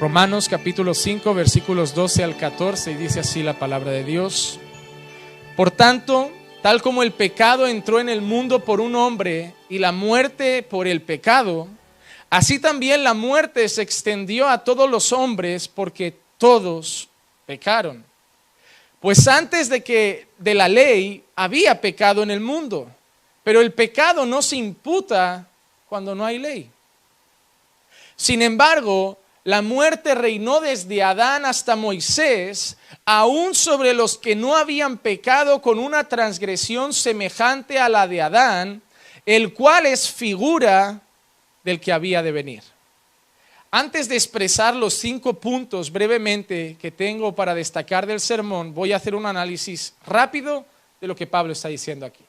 Romanos capítulo 5 versículos 12 al 14, y dice así la palabra de Dios. Por tanto, tal como el pecado entró en el mundo por un hombre y la muerte por el pecado, así también la muerte se extendió a todos los hombres porque todos pecaron. Pues antes de la ley había pecado en el mundo, pero el pecado no se imputa cuando no hay ley. Sin embargo, la muerte reinó desde Adán hasta Moisés, aún sobre los que no habían pecado con una transgresión semejante a la de Adán, el cual es figura del que había de venir. Antes de expresar los 5 puntos brevemente que tengo para destacar del sermón, voy a hacer un análisis rápido de lo que Pablo está diciendo aquí.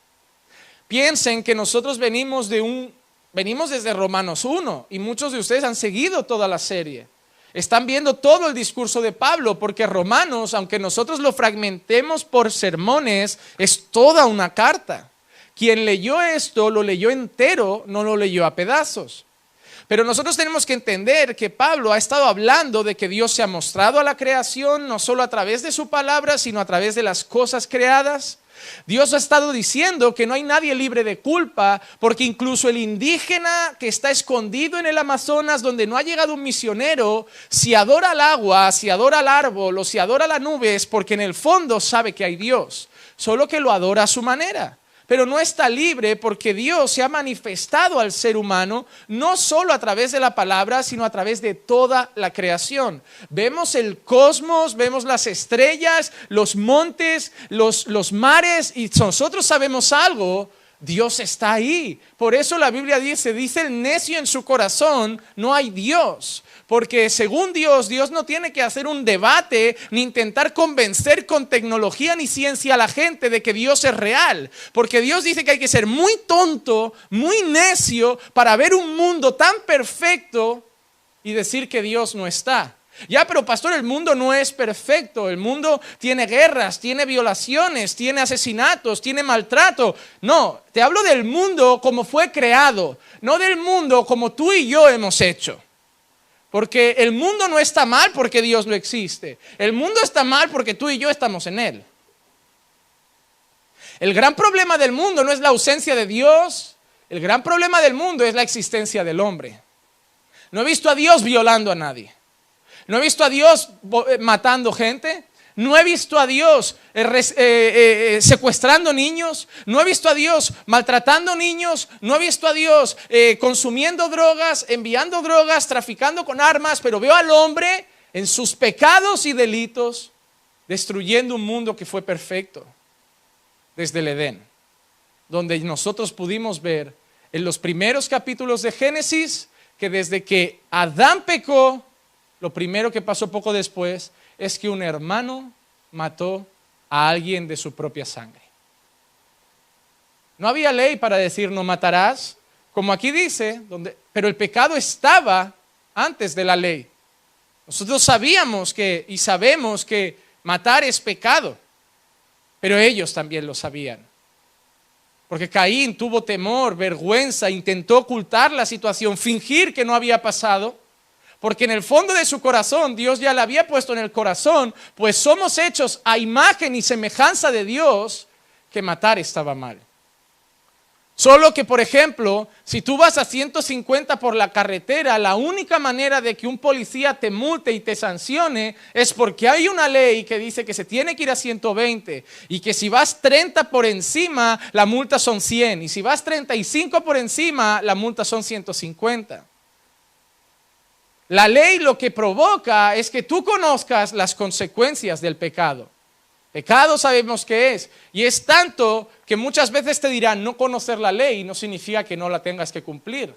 Piensen que nosotros venimos desde Romanos 1 y muchos de ustedes han seguido toda la serie. Están viendo todo el discurso de Pablo, porque Romanos, aunque nosotros lo fragmentemos por sermones, es toda una carta. Quien leyó esto lo leyó entero, no lo leyó a pedazos. Pero nosotros tenemos que entender que Pablo ha estado hablando de que Dios se ha mostrado a la creación, no solo a través de su palabra, sino a través de las cosas creadas. Dios ha estado diciendo que no hay nadie libre de culpa, porque incluso el indígena que está escondido en el Amazonas, donde no ha llegado un misionero, si adora al agua, si adora al árbol o si adora la nube, es porque en el fondo sabe que hay Dios, solo que lo adora a su manera. Pero no está libre porque Dios se ha manifestado al ser humano no solo a través de la palabra, sino a través de toda la creación. Vemos el cosmos, vemos las estrellas, los montes, los mares, y nosotros sabemos algo: Dios está ahí. Por eso la Biblia dice el necio en su corazón, no hay Dios. Porque según Dios no tiene que hacer un debate ni intentar convencer con tecnología ni ciencia a la gente de que Dios es real. Porque Dios dice que hay que ser muy tonto, muy necio para ver un mundo tan perfecto y decir que Dios no está. Ya, pero pastor, el mundo no es perfecto. El mundo tiene guerras, tiene violaciones, tiene asesinatos, tiene maltrato. No, te hablo del mundo como fue creado, no del mundo como tú y yo hemos hecho. Porque el mundo no está mal porque Dios no existe. El mundo está mal porque tú y yo estamos en él. El gran problema del mundo no es la ausencia de Dios. El gran problema del mundo es la existencia del hombre. No he visto a Dios violando a nadie. No he visto a Dios matando gente. No he visto a Dios secuestrando niños. No he visto a Dios maltratando niños. No he visto a Dios consumiendo drogas, enviando drogas, traficando con armas. Pero veo al hombre en sus pecados y delitos destruyendo un mundo que fue perfecto desde el Edén, donde nosotros pudimos ver en los primeros capítulos de Génesis que desde que Adán pecó, lo primero que pasó poco después es que un hermano mató a alguien de su propia sangre. No había ley para decir no matarás, como aquí dice, pero el pecado estaba antes de la ley. Nosotros sabíamos y sabemos que matar es pecado, pero ellos también lo sabían. Porque Caín tuvo temor, vergüenza, intentó ocultar la situación, fingir que no había pasado. Porque en el fondo de su corazón, Dios ya le había puesto en el corazón, pues somos hechos a imagen y semejanza de Dios, que matar estaba mal. Solo que, por ejemplo, si tú vas a 150 por la carretera, la única manera de que un policía te multe y te sancione es porque hay una ley que dice que se tiene que ir a 120 y que si vas 30 por encima, la multa son 100 y si vas 35 por encima, la multa son 150. La ley lo que provoca es que tú conozcas las consecuencias del pecado. Pecado sabemos que es, y es tanto que muchas veces te dirán no conocer la ley no significa que no la tengas que cumplir.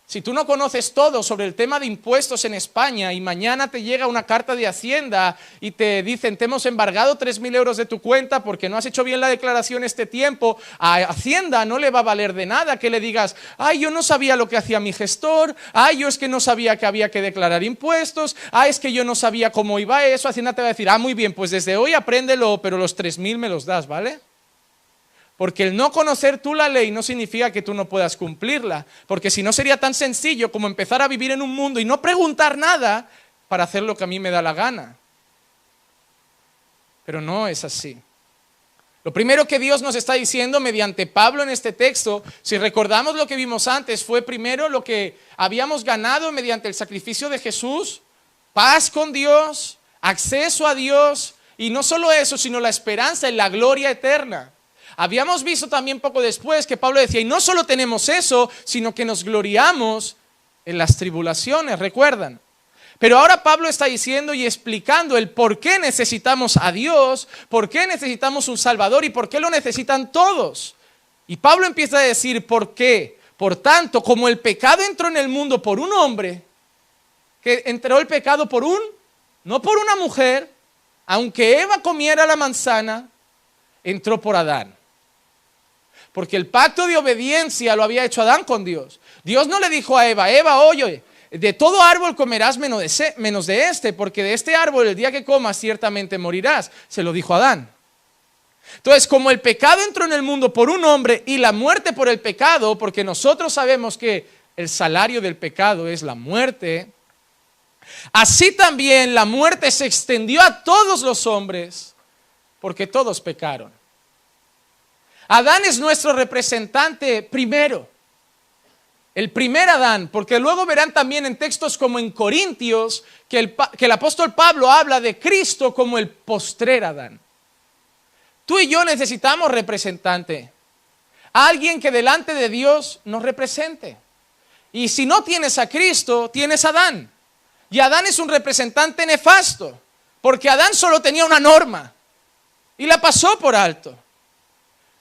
Si tú no conoces todo sobre el tema de impuestos en España y mañana te llega una carta de Hacienda y te dicen te hemos embargado 3.000 euros de tu cuenta porque no has hecho bien la declaración este tiempo, a Hacienda no le va a valer de nada que le digas, ay, yo no sabía lo que hacía mi gestor, ay, yo es que no sabía que había que declarar impuestos, ay, es que yo no sabía cómo iba eso. Hacienda te va a decir, muy bien, pues desde hoy apréndelo, pero los 3.000 me los das, ¿vale? Porque el no conocer tú la ley no significa que tú no puedas cumplirla. Porque si no sería tan sencillo como empezar a vivir en un mundo y no preguntar nada para hacer lo que a mí me da la gana. Pero no es así. Lo primero que Dios nos está diciendo mediante Pablo en este texto, si recordamos lo que vimos antes, fue primero lo que habíamos ganado mediante el sacrificio de Jesús, paz con Dios, acceso a Dios, y no solo eso, sino la esperanza en la gloria eterna. Habíamos visto también poco después que Pablo decía, y no solo tenemos eso, sino que nos gloriamos en las tribulaciones, ¿recuerdan? Pero ahora Pablo está diciendo y explicando el por qué necesitamos a Dios, por qué necesitamos un Salvador y por qué lo necesitan todos. Y Pablo empieza a decir por qué. Por tanto, como el pecado entró en el mundo por un hombre, que entró el pecado no por una mujer, aunque Eva comiera la manzana, entró por Adán. Porque el pacto de obediencia lo había hecho Adán con Dios. Dios no le dijo a Eva, oye, de todo árbol comerás menos de este, porque de este árbol el día que comas ciertamente morirás. Se lo dijo a Adán. Entonces, como el pecado entró en el mundo por un hombre y la muerte por el pecado, porque nosotros sabemos que el salario del pecado es la muerte, así también la muerte se extendió a todos los hombres, porque todos pecaron. Adán es nuestro representante primero. El primer Adán, porque luego verán también en textos como en Corintios que el apóstol Pablo habla de Cristo como el postrer Adán. Tú y yo necesitamos representante, alguien que delante de Dios nos represente. Y si no tienes a Cristo, tienes a Adán. Y Adán es un representante nefasto, porque Adán solo tenía una norma y la pasó por alto.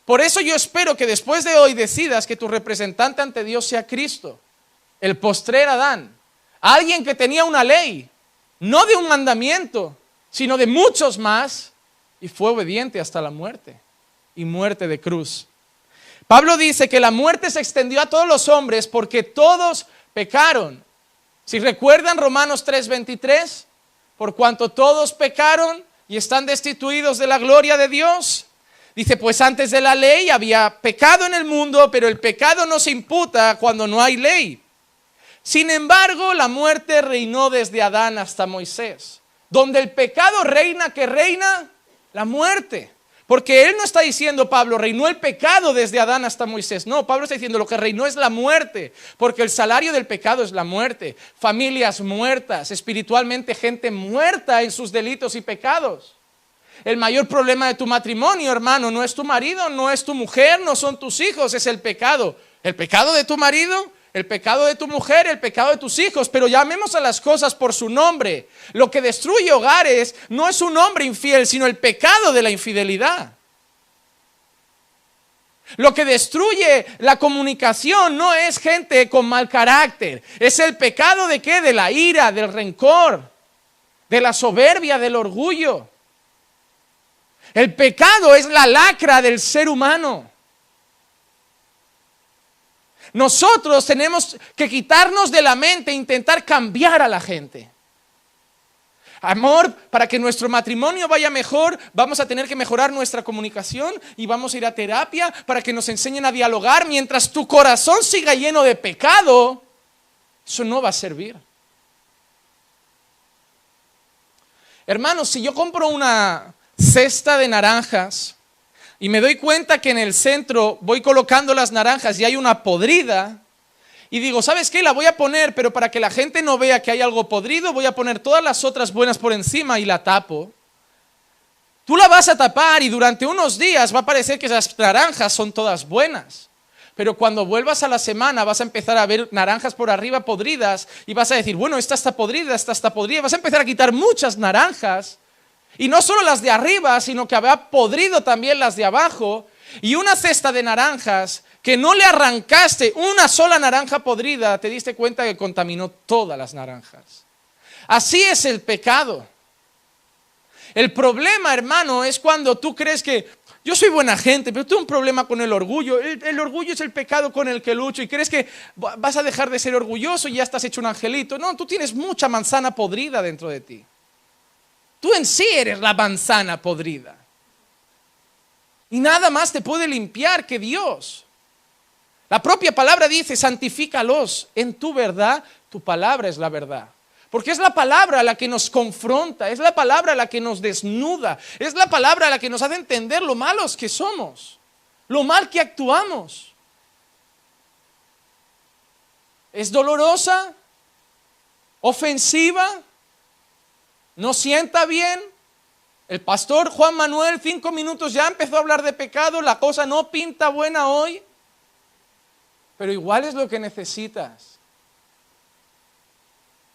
Por eso yo espero que después de hoy decidas que tu representante ante Dios sea Cristo, el postrer Adán, alguien que tenía una ley, no de un mandamiento, sino de muchos más, y fue obediente hasta la muerte, y muerte de cruz. Pablo dice que la muerte se extendió a todos los hombres porque todos pecaron. Si recuerdan Romanos 3:23, por cuanto todos pecaron y están destituidos de la gloria de Dios. Dice, pues antes de la ley había pecado en el mundo, pero el pecado no se imputa cuando no hay ley. Sin embargo, la muerte reinó desde Adán hasta Moisés. Donde el pecado reina, ¿qué reina? La muerte. Porque él no está diciendo, Pablo, reinó el pecado desde Adán hasta Moisés. No, Pablo está diciendo, lo que reinó es la muerte. Porque el salario del pecado es la muerte. Familias muertas, espiritualmente gente muerta en sus delitos y pecados. El mayor problema de tu matrimonio, hermano, no es tu marido, no es tu mujer, no son tus hijos, es el pecado. El pecado de tu marido, el pecado de tu mujer, el pecado de tus hijos. Pero llamemos a las cosas por su nombre. Lo que destruye hogares no es un hombre infiel, sino el pecado de la infidelidad. Lo que destruye la comunicación no es gente con mal carácter. Es el pecado de ¿qué? De la ira, del rencor, de la soberbia, del orgullo. El pecado es la lacra del ser humano. Nosotros tenemos que quitarnos de la mente e intentar cambiar a la gente. Amor, para que nuestro matrimonio vaya mejor, vamos a tener que mejorar nuestra comunicación y vamos a ir a terapia para que nos enseñen a dialogar. Mientras tu corazón siga lleno de pecado, eso no va a servir. Hermanos, si yo compro una cesta de naranjas y me doy cuenta que en el centro voy colocando las naranjas y hay una podrida y digo, ¿sabes qué? La voy a poner, pero para que la gente no vea que hay algo podrido, voy a poner todas las otras buenas por encima y la tapo. Tú la vas a tapar y durante unos días va a parecer que esas naranjas son todas buenas. Pero cuando vuelvas a la semana vas a empezar a ver naranjas por arriba podridas y vas a decir, bueno, esta está podrida, esta está podrida. Vas a empezar a quitar muchas naranjas. Y no solo las de arriba, sino que había podrido también las de abajo. Y una cesta de naranjas que no le arrancaste una sola naranja podrida, te diste cuenta que contaminó todas las naranjas. Así es el pecado. El problema, hermano, es cuando tú crees que yo soy buena gente, pero tengo un problema con el orgullo. El orgullo es el pecado con el que lucho y crees que vas a dejar de ser orgulloso y ya estás hecho un angelito. No, tú tienes mucha manzana podrida dentro de ti. Tú en sí eres la manzana podrida. Y nada más te puede limpiar que Dios. La propia palabra dice, santifícalos en tu verdad, tu palabra es la verdad. Porque es la palabra la que nos confronta, es la palabra la que nos desnuda, es la palabra la que nos hace entender lo malos que somos, lo mal que actuamos. Es dolorosa, ofensiva, no sienta bien. El pastor Juan Manuel 5 minutos ya empezó a hablar de pecado, la cosa no pinta buena hoy, pero igual es lo que necesitas.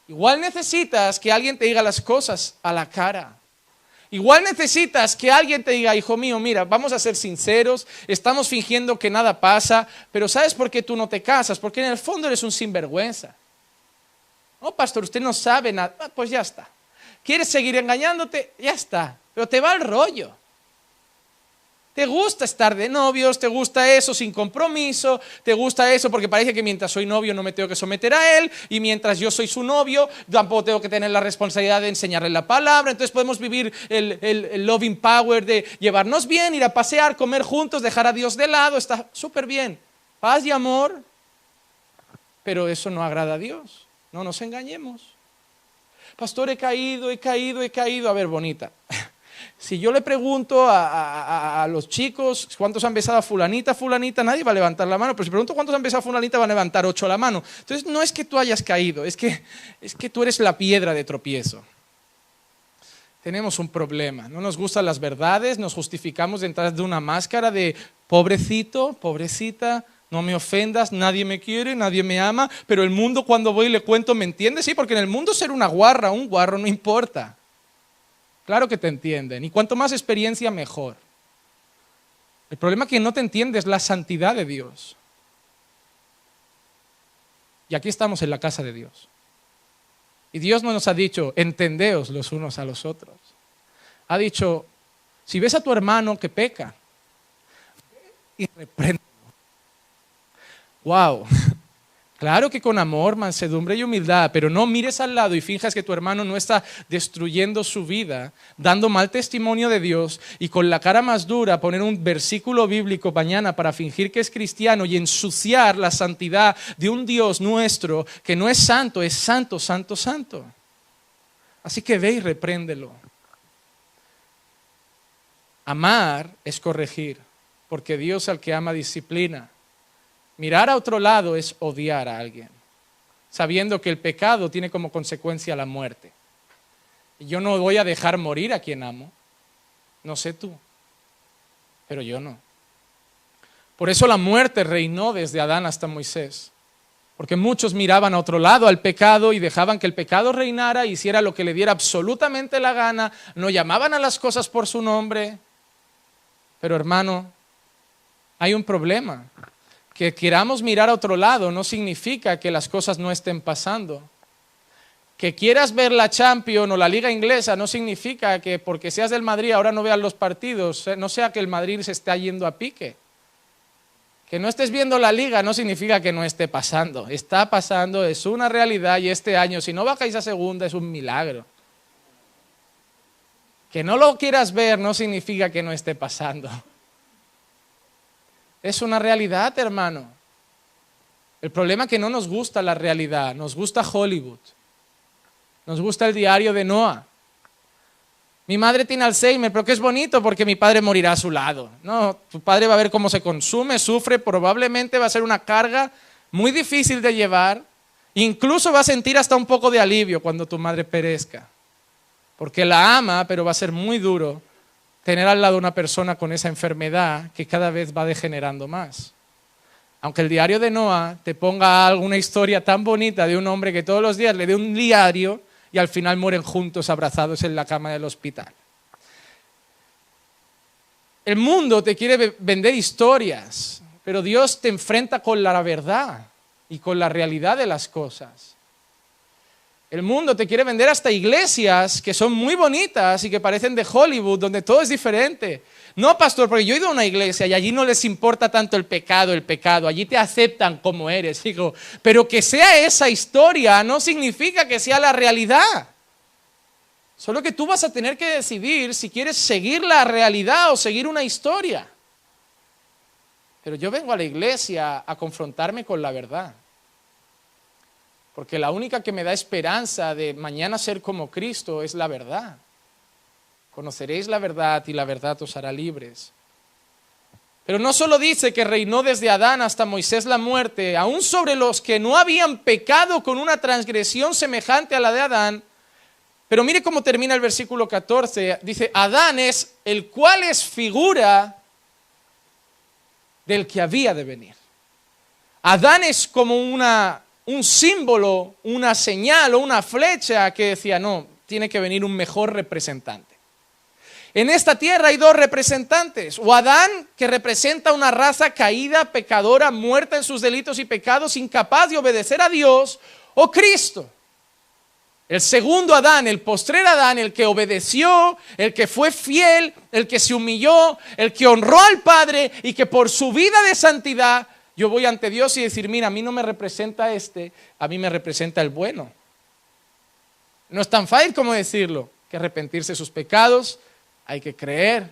Igual necesitas que alguien te diga las cosas a la cara. Igual necesitas que alguien te diga, hijo mío, mira, vamos a ser sinceros, estamos fingiendo que nada pasa, pero ¿sabes por qué tú no te casas? Porque en el fondo eres un sinvergüenza. No, pastor, usted no sabe nada. Pues ya está. ¿Quieres seguir engañándote? Ya está. Pero te va el rollo. Te gusta estar de novios, te gusta eso sin compromiso, te gusta eso porque parece que mientras soy novio no me tengo que someter a él y mientras yo soy su novio tampoco tengo que tener la responsabilidad de enseñarle la palabra. Entonces podemos vivir el loving power de llevarnos bien, ir a pasear, comer juntos, dejar a Dios de lado, está súper bien. Paz y amor, pero eso no agrada a Dios, no nos engañemos. Pastor, he caído. A ver, bonita. Si yo le pregunto a los chicos cuántos han besado a fulanita, nadie va a levantar la mano, pero si pregunto cuántos han besado a fulanita, van a levantar 8 la mano. Entonces no es que tú hayas caído, es que tú eres la piedra de tropiezo. Tenemos un problema, no nos gustan las verdades, nos justificamos detrás de una máscara de pobrecito, pobrecita, no me ofendas, nadie me quiere, nadie me ama, pero el mundo cuando voy y le cuento, ¿me entiende? Sí, porque en el mundo ser una guarra, un guarro no importa. Claro que te entienden, y cuanto más experiencia, mejor. El problema que no te entiende es la santidad de Dios. Y aquí estamos en la casa de Dios. Y Dios no nos ha dicho, entendeos los unos a los otros. Ha dicho, si ves a tu hermano que peca, y repréndelo. ¡Wow! Claro que con amor, mansedumbre y humildad, pero no mires al lado y finjas que tu hermano no está destruyendo su vida, dando mal testimonio de Dios y con la cara más dura poner un versículo bíblico mañana para fingir que es cristiano y ensuciar la santidad de un Dios nuestro que no es santo, es santo, santo, santo. Así que ve y repréndelo. Amar es corregir, porque Dios al que ama disciplina. Mirar a otro lado es odiar a alguien, sabiendo que el pecado tiene como consecuencia la muerte. Y yo no voy a dejar morir a quien amo, no sé tú, pero yo no. Por eso la muerte reinó desde Adán hasta Moisés, porque muchos miraban a otro lado al pecado y dejaban que el pecado reinara, hiciera lo que le diera absolutamente la gana, no llamaban a las cosas por su nombre. Pero hermano, hay un problema. Que queramos mirar a otro lado no significa que las cosas no estén pasando. Que quieras ver la Champions o la Liga Inglesa no significa que porque seas del Madrid ahora no veas los partidos, no sea que el Madrid se está yendo a pique. Que no estés viendo la Liga no significa que no esté pasando. Está pasando, es una realidad y este año si no bajáis a segunda es un milagro. Que no lo quieras ver no significa que no esté pasando. Es una realidad, hermano. El problema es que no nos gusta la realidad, nos gusta Hollywood, nos gusta el diario de Noah. Mi madre tiene Alzheimer, pero que es bonito porque mi padre morirá a su lado. No, tu padre va a ver cómo se consume, sufre, probablemente va a ser una carga muy difícil de llevar. Incluso va a sentir hasta un poco de alivio cuando tu madre perezca, porque la ama, pero va a ser muy duro tener al lado una persona con esa enfermedad que cada vez va degenerando más. Aunque el diario de Noah te ponga alguna historia tan bonita de un hombre que todos los días le dé un diario y al final mueren juntos abrazados en la cama del hospital. El mundo te quiere vender historias, pero Dios te enfrenta con la verdad y con la realidad de las cosas. El mundo te quiere vender hasta iglesias que son muy bonitas y que parecen de Hollywood, donde todo es diferente. No, pastor, porque yo he ido a una iglesia y allí no les importa tanto el pecado, allí te aceptan como eres, hijo. Pero que sea esa historia no significa que sea la realidad. Solo que tú vas a tener que decidir si quieres seguir la realidad o seguir una historia. pero yo vengo a la iglesia a confrontarme con la verdad. Porque la única que me da esperanza de mañana ser como Cristo es la verdad. Conoceréis la verdad y la verdad os hará libres. Pero no solo dice que reinó desde Adán hasta Moisés la muerte, aún sobre los que no habían pecado con una transgresión semejante a la de Adán. Pero mire cómo termina el versículo 14. Dice, Adán es el cual es figura del que había de venir. Adán es como un símbolo, una señal o una flecha que decía, no, tiene que venir un mejor representante. En esta tierra hay dos representantes, o Adán, que representa una raza caída, pecadora, muerta en sus delitos y pecados, incapaz de obedecer a Dios, o Cristo. El segundo Adán, el postrer Adán, el que obedeció, el que fue fiel, el que se humilló, el que honró al Padre y que por su vida de santidad, yo voy ante Dios y decir, mira, a mí no me representa a mí me representa el bueno. No es tan fácil como decirlo, hay que arrepentirse de sus pecados. Hay que creer,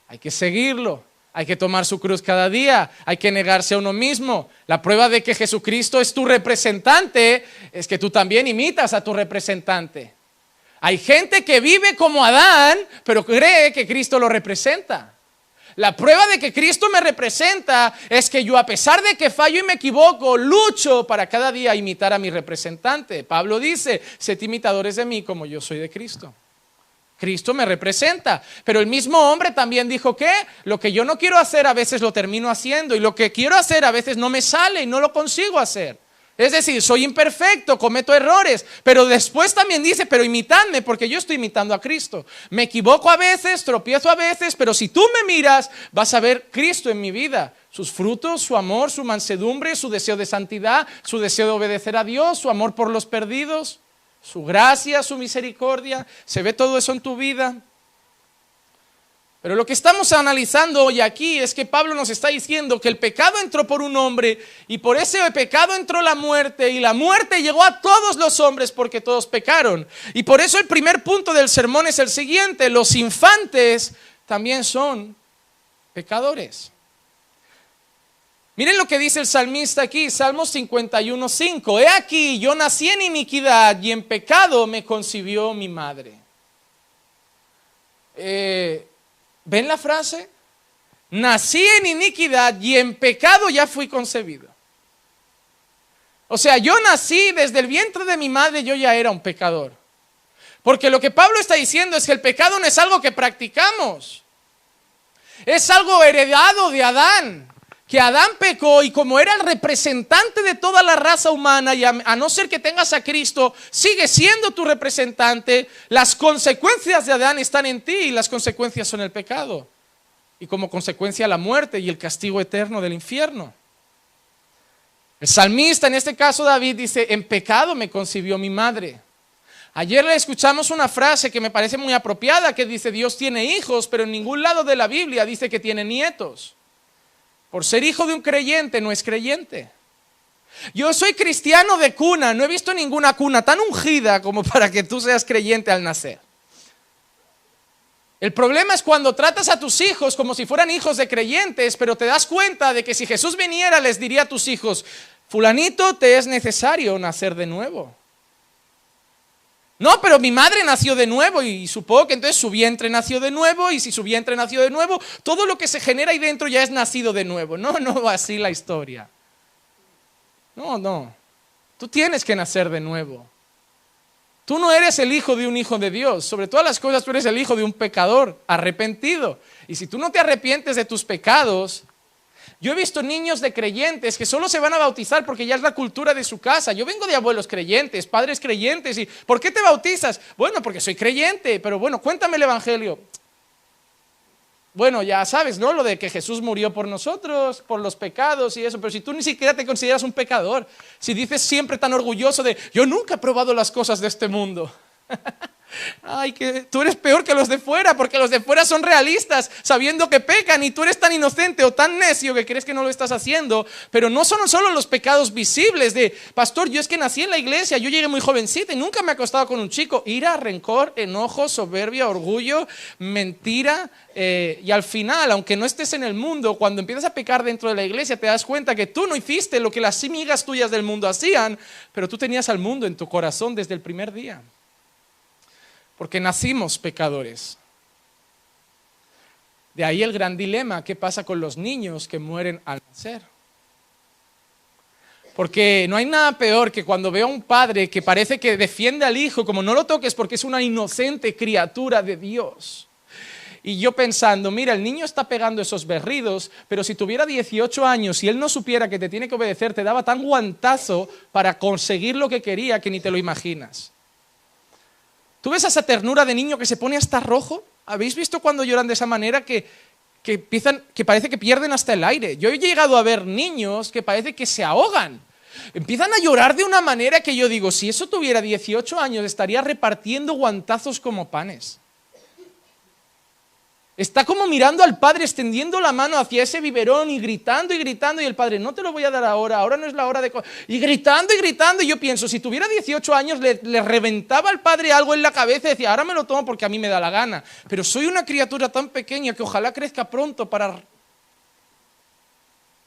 hay que seguirlo, hay que tomar su cruz cada día, hay que negarse a uno mismo. La prueba de que Jesucristo es tu representante es que tú también imitas a tu representante. Hay gente que vive como Adán, pero cree que Cristo lo representa. La prueba de que Cristo me representa es que yo, a pesar de que fallo y me equivoco, lucho para cada día imitar a mi representante. Pablo dice, sed imitadores de mí como yo soy de Cristo. Cristo me representa, pero el mismo hombre también dijo que lo que yo no quiero hacer a veces lo termino haciendo y lo que quiero hacer a veces no me sale y no lo consigo hacer. Es decir, soy imperfecto, cometo errores, pero después también dice, pero imitadme porque yo estoy imitando a Cristo. Me equivoco a veces, tropiezo a veces, pero si tú me miras vas a ver Cristo en mi vida. Sus frutos, su amor, su mansedumbre, su deseo de santidad, su deseo de obedecer a Dios, su amor por los perdidos. Su gracia, su misericordia, se ve todo eso en tu vida. Pero lo que estamos analizando hoy aquí es que Pablo nos está diciendo que el pecado entró por un hombre y por ese pecado entró la muerte y la muerte llegó a todos los hombres porque todos pecaron. Y por eso el primer punto del sermón es el siguiente, los infantes también son pecadores. Miren lo que dice el salmista aquí, Salmos 51:5. He aquí, yo nací en iniquidad y en pecado me concibió mi madre. ¿Ven la frase? Nací en iniquidad y en pecado ya fui concebido. O sea, yo nací desde el vientre de mi madre, yo ya era un pecador. Porque lo que Pablo está diciendo es que el pecado no es algo que practicamos. Es algo heredado de Adán. Que Adán pecó y como era el representante de toda la raza humana y a no ser que tengas a Cristo, sigue siendo tu representante, las consecuencias de Adán están en ti y las consecuencias son el pecado. Y como consecuencia la muerte y el castigo eterno del infierno. El salmista, en este caso David, dice, en pecado me concibió mi madre. Ayer le escuchamos una frase que me parece muy apropiada que dice, Dios tiene hijos, pero en ningún lado de la Biblia dice que tiene nietos. Por ser hijo de un creyente no es creyente. Yo soy cristiano de cuna, no he visto ninguna cuna tan ungida como para que tú seas creyente al nacer. El problema es cuando tratas a tus hijos como si fueran hijos de creyentes, pero te das cuenta de que si Jesús viniera les diría a tus hijos, fulanito, te es necesario nacer de nuevo. No, pero mi madre nació de nuevo y supongo que entonces su vientre nació de nuevo y si su vientre nació de nuevo, todo lo que se genera ahí dentro ya es nacido de nuevo. No va así la historia. No. Tú tienes que nacer de nuevo. Tú no eres el hijo de un hijo de Dios. Sobre todas las cosas tú eres el hijo de un pecador arrepentido. Y si tú no te arrepientes de tus pecados... Yo he visto niños de creyentes que solo se van a bautizar porque ya es la cultura de su casa. Yo vengo de abuelos creyentes, padres creyentes. ¿Y por qué te bautizas? Bueno, porque soy creyente, pero bueno, cuéntame el evangelio. Bueno, ya sabes, ¿no? Lo de que Jesús murió por nosotros, por los pecados y eso. Pero si tú ni siquiera te consideras un pecador, si dices siempre tan orgulloso de, yo nunca he probado las cosas de este mundo. Ay, que tú eres peor que los de fuera, porque los de fuera son realistas, sabiendo que pecan, y tú eres tan inocente o tan necio que crees que no lo estás haciendo. Pero no son solo los pecados visibles de, pastor, yo es que nací en la iglesia, yo llegué muy jovencita y nunca me he acostado con un chico. Ira, rencor, enojo, soberbia, orgullo, mentira, y al final, aunque no estés en el mundo, cuando empiezas a pecar dentro de la iglesia, te das cuenta que tú no hiciste lo que las amigas tuyas del mundo hacían, pero tú tenías al mundo en tu corazón desde el primer día. Porque nacimos pecadores. De ahí el gran dilema, ¿qué pasa con los niños que mueren al nacer? Porque no hay nada peor que cuando veo a un padre que parece que defiende al hijo, como no lo toques porque es una inocente criatura de Dios. Y yo pensando, mira, el niño está pegando esos berridos, pero si tuviera 18 años y él no supiera que te tiene que obedecer, te daba tan guantazo para conseguir lo que quería que ni te lo imaginas. ¿Tú ves esa ternura de niño que se pone hasta rojo? ¿Habéis visto cuando lloran de esa manera que parece que pierden hasta el aire? Yo he llegado a ver niños que parece que se ahogan. Empiezan a llorar de una manera que yo digo, si eso tuviera 18 años estaría repartiendo guantazos como panes. Está como mirando al padre, extendiendo la mano hacia ese biberón y gritando, y el padre, no te lo voy a dar ahora no es la hora de... Y gritando, y yo pienso, si tuviera 18 años le reventaba al padre algo en la cabeza y decía, ahora me lo tomo porque a mí me da la gana. Pero soy una criatura tan pequeña que ojalá crezca pronto para...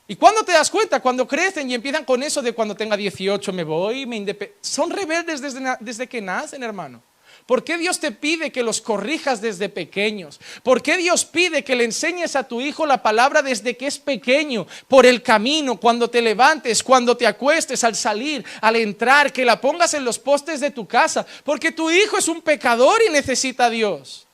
¿Y cuándo te das cuenta? Cuando crecen y empiezan con eso de cuando tenga 18 me voy, me independizo. Son rebeldes desde que nacen, hermano. ¿Por qué Dios te pide que los corrijas desde pequeños? ¿Por qué Dios pide que le enseñes a tu hijo la palabra desde que es pequeño? Por el camino, cuando te levantes, cuando te acuestes, al salir, al entrar, que la pongas en los postes de tu casa. Porque tu hijo es un pecador y necesita a Dios.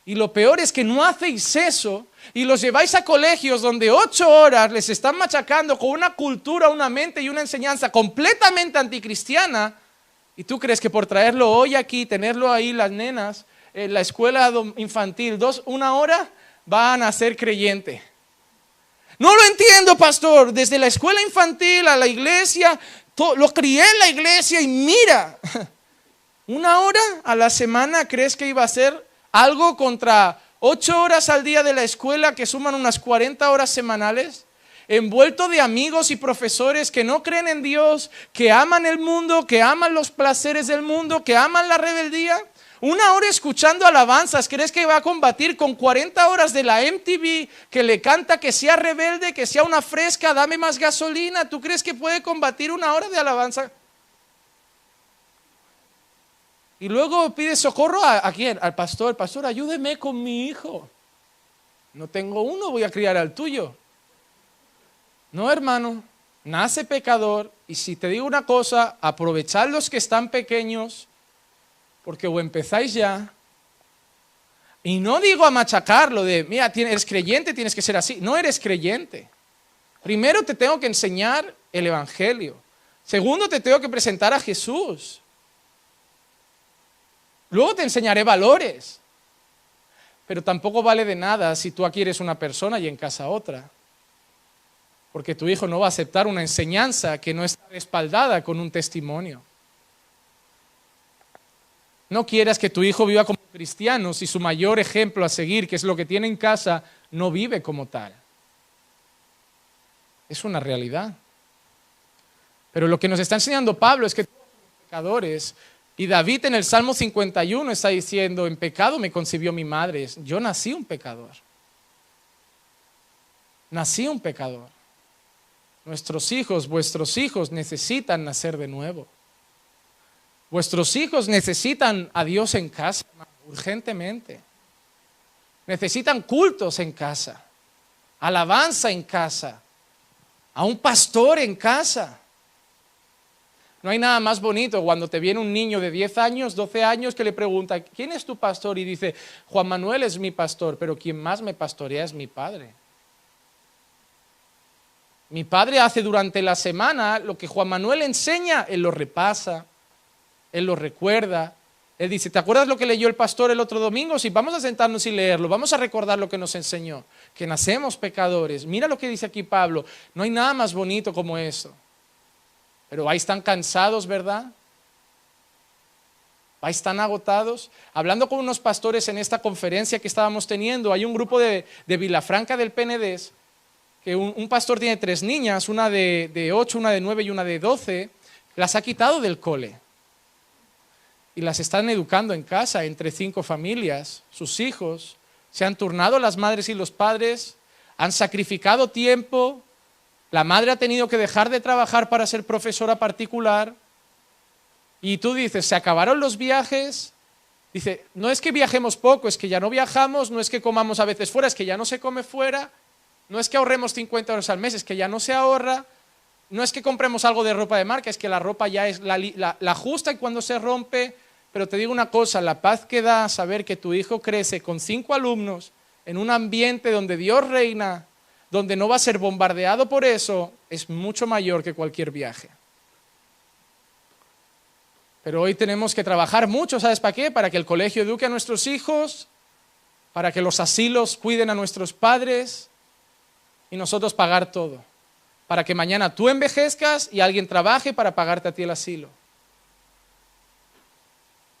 Y lo peor es que no hacéis eso y los lleváis a colegios donde 8 horas les están machacando con una cultura, una mente y una enseñanza completamente anticristiana. Y tú crees que por traerlo hoy aquí, tenerlo ahí las nenas, en la escuela infantil, 1 hora, van a ser creyente. No lo entiendo, pastor. Desde la escuela infantil a la iglesia, lo crié en la iglesia y mira, 1 hora a la semana, ¿crees que iba a ser algo contra 8 horas al día de la escuela que suman unas 40 horas semanales? Envuelto de amigos y profesores que no creen en Dios, que aman el mundo, que aman los placeres del mundo, que aman la rebeldía. 1 hora escuchando alabanzas, ¿crees que va a combatir con 40 horas de la MTV que le canta que sea rebelde, que sea una fresca, dame más gasolina? ¿Tú crees que puede combatir 1 hora de alabanza? Y luego pide socorro ¿a quién? Al pastor. Pastor, ayúdeme con mi hijo. No tengo uno, voy a criar al tuyo. No, hermano, nace pecador y si te digo una cosa, aprovechad los que están pequeños, porque o empezáis ya, y no digo a machacarlo de, mira, eres creyente, tienes que ser así. No eres creyente. Primero te tengo que enseñar el evangelio. Segundo te tengo que presentar a Jesús. Luego te enseñaré valores. Pero tampoco vale de nada si tú aquí eres una persona y en casa otra. Porque tu hijo no va a aceptar una enseñanza que no está respaldada con un testimonio. No quieras que tu hijo viva como cristiano si su mayor ejemplo a seguir, que es lo que tiene en casa, no vive como tal. Es una realidad. Pero lo que nos está enseñando Pablo es que todos somos pecadores. Y David en el Salmo 51 está diciendo, en pecado me concibió mi madre. Yo nací un pecador. Nací un pecador. Nuestros hijos, vuestros hijos necesitan nacer de nuevo. Vuestros hijos necesitan a Dios en casa, urgentemente. Necesitan cultos en casa, alabanza en casa, a un pastor en casa. No hay nada más bonito cuando te viene un niño de 10 años, 12 años que le pregunta, ¿quién es tu pastor? Y dice, Juan Manuel es mi pastor, pero quien más me pastorea es mi padre. Mi padre hace durante la semana lo que Juan Manuel enseña, él lo repasa, él lo recuerda. Él dice, ¿te acuerdas lo que leyó el pastor el otro domingo? Sí, vamos a sentarnos y leerlo, vamos a recordar lo que nos enseñó, que nacemos pecadores. Mira lo que dice aquí Pablo, no hay nada más bonito como eso. Pero ahí están cansados, ¿verdad? vais tan agotados. Hablando con unos pastores en esta conferencia que estábamos teniendo, hay un grupo de Vilafranca del Penedés, que un pastor tiene 3 niñas, una de 8, una de 9 y una de 12, las ha quitado del cole. Y las están educando en casa, entre 5 familias, sus hijos. Se han turnado las madres y los padres, han sacrificado tiempo. La madre ha tenido que dejar de trabajar para ser profesora particular. Y tú dices, ¿se acabaron los viajes? Dice, no es que viajemos poco, es que ya no viajamos, no es que comamos a veces fuera, es que ya no se come fuera, no es que ahorremos 50 euros al mes, es que ya no se ahorra, no es que compremos algo de ropa de marca, es que la ropa ya es la justa y cuando se rompe. Pero te digo una cosa, la paz que da saber que tu hijo crece con 5 alumnos en un ambiente donde Dios reina, donde no va a ser bombardeado por eso, es mucho mayor que cualquier viaje. Pero hoy tenemos que trabajar mucho, ¿sabes para qué? Para que el colegio eduque a nuestros hijos, para que los asilos cuiden a nuestros padres y nosotros pagar todo. Para que mañana tú envejezcas y alguien trabaje para pagarte a ti el asilo.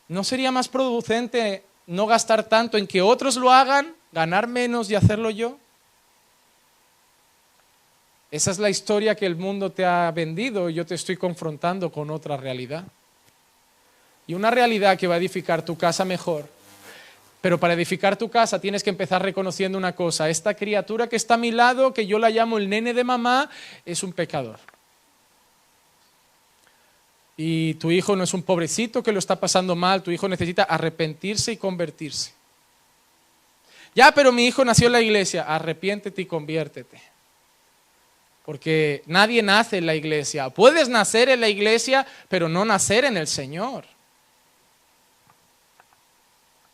¿No sería más producente no gastar tanto en que otros lo hagan, ganar menos y hacerlo yo? Esa es la historia que el mundo te ha vendido y yo te estoy confrontando con otra realidad. Y una realidad que va a edificar tu casa mejor. Pero para edificar tu casa tienes que empezar reconociendo una cosa. Esta criatura que está a mi lado, que yo la llamo el nene de mamá, es un pecador. Y tu hijo no es un pobrecito que lo está pasando mal, tu hijo necesita arrepentirse y convertirse. Ya, pero mi hijo nació en la iglesia, arrepiéntete y conviértete. Porque nadie nace en la iglesia. Puedes nacer en la iglesia, pero no nacer en el Señor.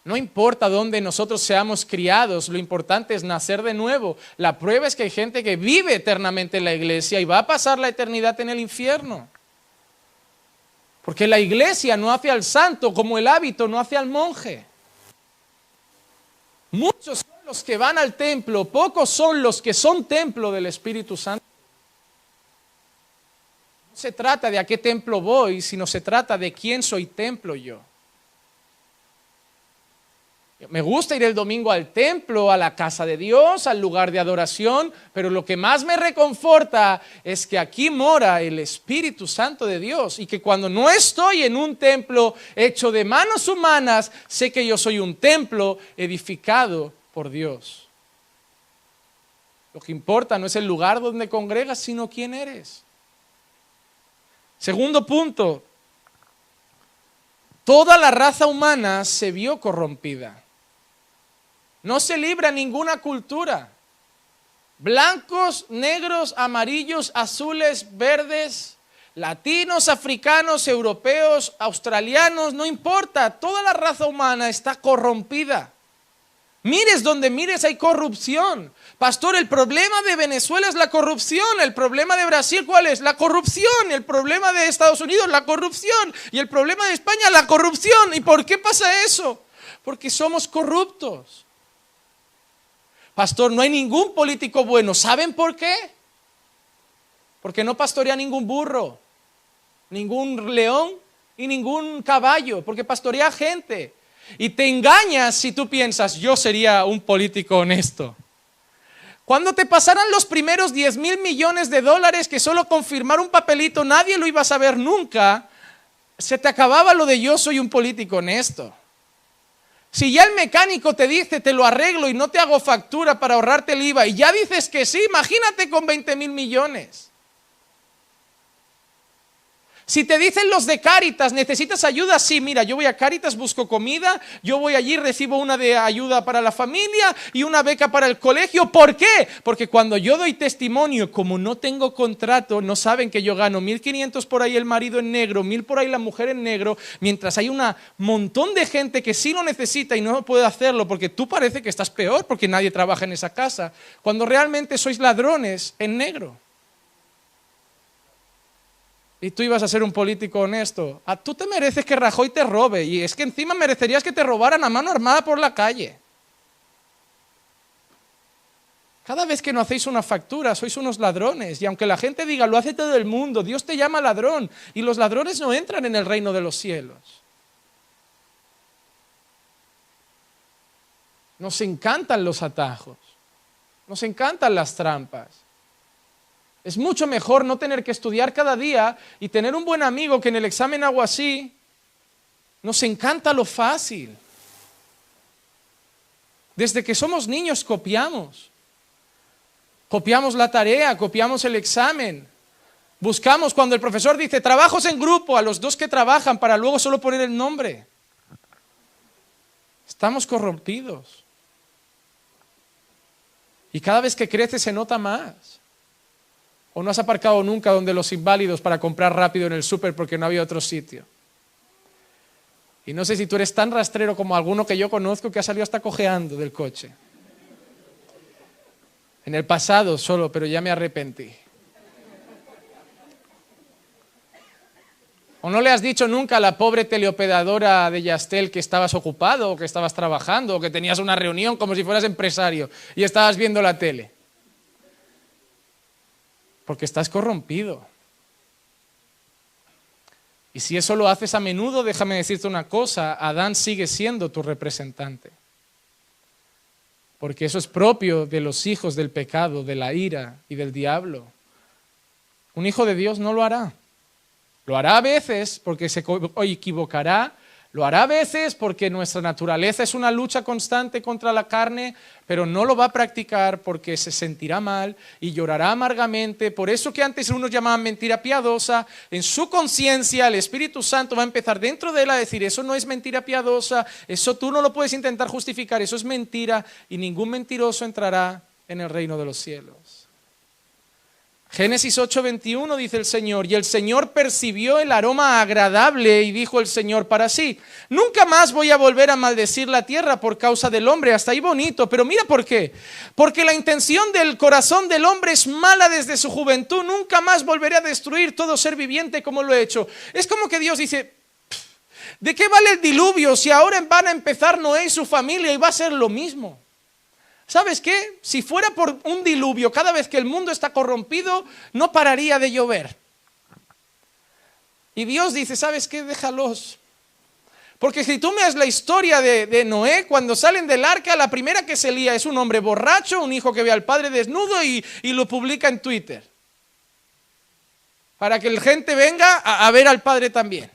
No importa dónde nosotros seamos criados, lo importante es nacer de nuevo. La prueba es que hay gente que vive eternamente en la iglesia y va a pasar la eternidad en el infierno. Porque la iglesia no hace al santo como el hábito no hace al monje. Muchos son los que van al templo, pocos son los que son templo del Espíritu Santo. No se trata de a qué templo voy, sino se trata de quién soy templo yo. Me gusta ir el domingo al templo, a la casa de Dios, al lugar de adoración, pero lo que más me reconforta es que aquí mora el Espíritu Santo de Dios y que cuando no estoy en un templo hecho de manos humanas, sé que yo soy un templo edificado por Dios. Lo que importa no es el lugar donde congregas, sino quién eres. Segundo punto, toda la raza humana se vio corrompida. No se libra ninguna cultura. Blancos, negros, amarillos, azules, verdes, latinos, africanos, europeos, australianos, no importa. Toda la raza humana está corrompida. Mires donde mires hay corrupción. Pastor, el problema de Venezuela es la corrupción. El problema de Brasil, ¿cuál es? La corrupción. El problema de Estados Unidos, la corrupción. Y el problema de España, la corrupción. ¿Y por qué pasa eso? Porque somos corruptos. Pastor, no hay ningún político bueno. ¿Saben por qué? Porque no pastorea ningún burro, ningún león y ningún caballo. Porque pastorea gente. Y te engañas si tú piensas, yo sería un político honesto. Cuando te pasaran los primeros 10,000 millones de dólares, que solo con firmar un papelito nadie lo iba a saber nunca, se te acababa lo de yo soy un político honesto. Si ya el mecánico te dice, te lo arreglo y no te hago factura para ahorrarte el IVA, y ya dices que sí, imagínate con 20,000 millones. Si te dicen los de Cáritas, ¿necesitas ayuda? Sí, mira, yo voy a Cáritas, busco comida, yo voy allí, recibo una de ayuda para la familia y una beca para el colegio. ¿Por qué? Porque cuando yo doy testimonio, como no tengo contrato, no saben que yo gano 1.500 por ahí el marido en negro, 1.000 por ahí la mujer en negro, mientras hay un montón de gente que sí lo necesita y no puede hacerlo porque tú parece que estás peor porque nadie trabaja en esa casa, cuando realmente sois ladrones en negro. Y tú ibas a ser un político honesto. Tú te mereces que Rajoy te robe. Y es que encima merecerías que te robaran a mano armada por la calle. Cada vez que no hacéis una factura, sois unos ladrones. Y aunque la gente diga, lo hace todo el mundo, Dios te llama ladrón. Y los ladrones no entran en el reino de los cielos. Nos encantan los atajos. Nos encantan las trampas. Es mucho mejor no tener que estudiar cada día y tener un buen amigo que en el examen hago así. Nos encanta lo fácil. Desde que somos niños copiamos. Copiamos la tarea, copiamos el examen. Buscamos cuando el profesor dice trabajos en grupo a los dos que trabajan para luego solo poner el nombre. Estamos corrompidos. Y cada vez que crece se nota más. ¿O no has aparcado nunca donde los inválidos para comprar rápido en el súper porque no había otro sitio? Y no sé si tú eres tan rastrero como alguno que yo conozco que ha salido hasta cojeando del coche. En el pasado solo, pero ya me arrepentí. ¿O no le has dicho nunca a la pobre teleoperadora de Yastel que estabas ocupado o que estabas trabajando o que tenías una reunión como si fueras empresario y estabas viendo la tele? Porque estás corrompido. Y si eso lo haces a menudo, déjame decirte una cosa, Adán sigue siendo tu representante. Porque eso es propio de los hijos del pecado, de la ira y del diablo. Un hijo de Dios no lo hará. Lo hará a veces porque se equivocará, lo hará a veces porque nuestra naturaleza es una lucha constante contra la carne, pero no lo va a practicar porque se sentirá mal y llorará amargamente. Por eso que antes unos llamaban mentira piadosa, en su conciencia el Espíritu Santo va a empezar dentro de él a decir, eso no es mentira piadosa, eso tú no lo puedes intentar justificar, eso es mentira y ningún mentiroso entrará en el reino de los cielos. Génesis 8:21 dice el Señor, y el Señor percibió el aroma agradable y dijo el Señor para sí, nunca más voy a volver a maldecir la tierra por causa del hombre, hasta ahí bonito, pero mira por qué, porque la intención del corazón del hombre es mala desde su juventud, nunca más volveré a destruir todo ser viviente como lo he hecho. Es como que Dios dice, ¿de qué vale el diluvio si ahora van a empezar Noé y su familia y va a ser lo mismo? ¿Sabes qué? Si fuera por un diluvio, cada vez que el mundo está corrompido, no pararía de llover. Y Dios dice, ¿sabes qué? Déjalos. Porque si tú me das la historia de Noé, cuando salen del arca, la primera que se lía es un hombre borracho, un hijo que ve al padre desnudo y lo publica en Twitter. Para que la gente venga a ver al padre también.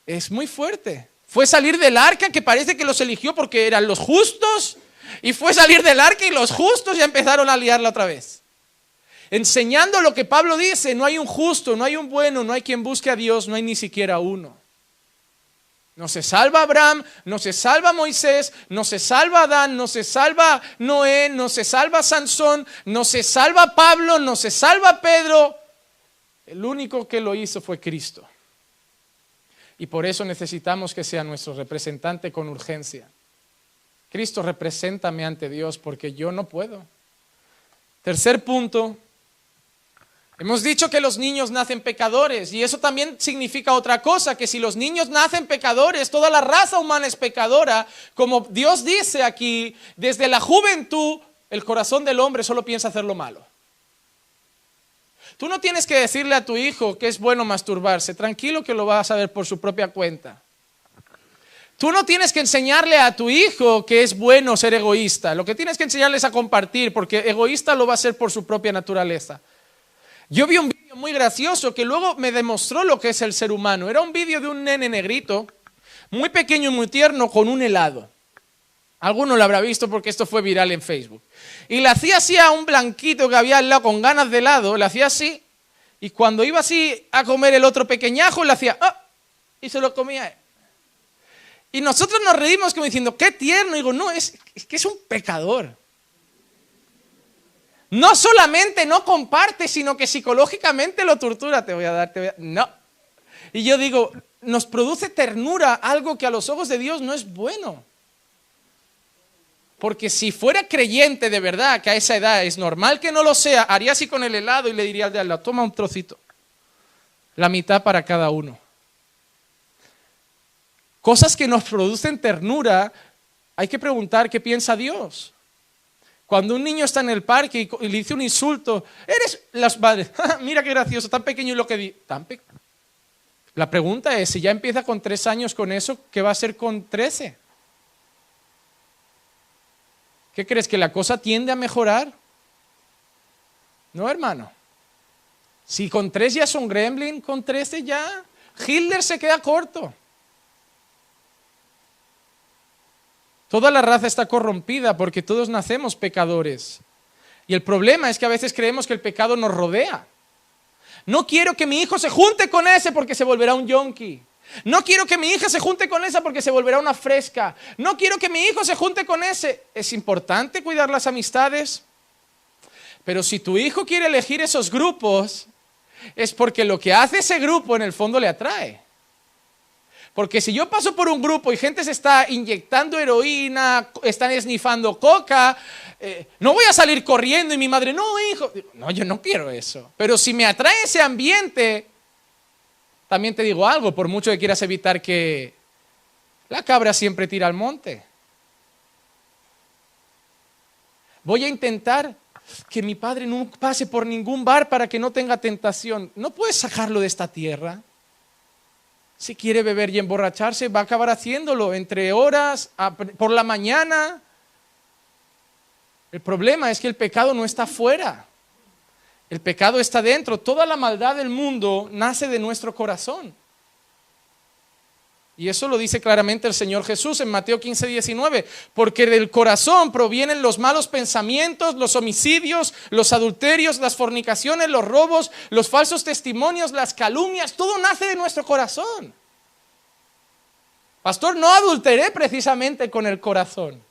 Es muy fuerte. Fue salir del arca, que parece que los eligió porque eran los justos, y fue salir del arca y los justos ya empezaron a liarla otra vez. Enseñando lo que Pablo dice, no hay un justo, no hay un bueno, no hay quien busque a Dios, no hay ni siquiera uno. No se salva Abraham, no se salva Moisés, no se salva Adán, no se salva Noé, no se salva Sansón, no se salva Pablo, no se salva Pedro. El único que lo hizo fue Cristo. Y por eso necesitamos que sea nuestro representante con urgencia. Cristo, represéntame ante Dios porque yo no puedo. Tercer punto, hemos dicho que los niños nacen pecadores y eso también significa otra cosa, que si los niños nacen pecadores, toda la raza humana es pecadora, como Dios dice aquí, desde la juventud el corazón del hombre solo piensa hacer lo malo. Tú no tienes que decirle a tu hijo que es bueno masturbarse, tranquilo que lo va a saber por su propia cuenta. Tú no tienes que enseñarle a tu hijo que es bueno ser egoísta, lo que tienes que enseñarle es a compartir, porque egoísta lo va a ser por su propia naturaleza. Yo vi un vídeo muy gracioso que luego me demostró lo que es el ser humano. Era un vídeo de un nene negrito, muy pequeño y muy tierno, con un helado. Alguno lo habrá visto porque esto fue viral en Facebook. Y le hacía así a un blanquito que había al lado con ganas de helado, le hacía así, y cuando iba así a comer el otro pequeñajo, le hacía ¡ah! Y se lo comía él. Y nosotros nos reímos como diciendo, ¡qué tierno! Y digo, no, es que es un pecador. No solamente no comparte, sino que psicológicamente lo tortura. No. Y yo digo, nos produce ternura algo que a los ojos de Dios no es bueno. Porque si fuera creyente de verdad, que a esa edad es normal que no lo sea, haría así con el helado y le diría al de al lado, toma un trocito, la mitad para cada uno. Cosas que nos producen ternura, hay que preguntar qué piensa Dios. Cuando un niño está en el parque y le dice un insulto, eres las madres, mira qué gracioso, tan pequeño y lo que di. La pregunta es, si ya empieza con 3 años con eso, ¿qué va a hacer con 13? ¿Qué crees? ¿Que la cosa tiende a mejorar? No, hermano. Si con 3 ya es un gremlin, con 13 ya Hitler se queda corto. Toda la raza está corrompida porque todos nacemos pecadores. Y el problema es que a veces creemos que el pecado nos rodea. No quiero que mi hijo se junte con ese porque se volverá un yonki. No quiero que mi hija se junte con esa porque se volverá una fresca. No quiero que mi hijo se junte con ese. Es importante cuidar las amistades. Pero si tu hijo quiere elegir esos grupos, es porque lo que hace ese grupo en el fondo le atrae. Porque si yo paso por un grupo y gente se está inyectando heroína, están esnifando coca, no voy a salir corriendo y mi madre, no, hijo, no, yo no quiero eso. Pero si me atrae ese ambiente, también te digo algo, por mucho que quieras evitar que la cabra siempre tira al monte. Voy a intentar que mi padre no pase por ningún bar para que no tenga tentación. No puedes sacarlo de esta tierra. Si quiere beber y emborracharse, va a acabar haciéndolo entre horas, por la mañana. El problema es que el pecado no está fuera. El pecado está dentro. Toda la maldad del mundo nace de nuestro corazón. Y eso lo dice claramente el Señor Jesús en Mateo 15:19. Porque del corazón provienen los malos pensamientos, los homicidios, los adulterios, las fornicaciones, los robos, los falsos testimonios, las calumnias. Todo nace de nuestro corazón. Pastor, no adulteré precisamente con el corazón.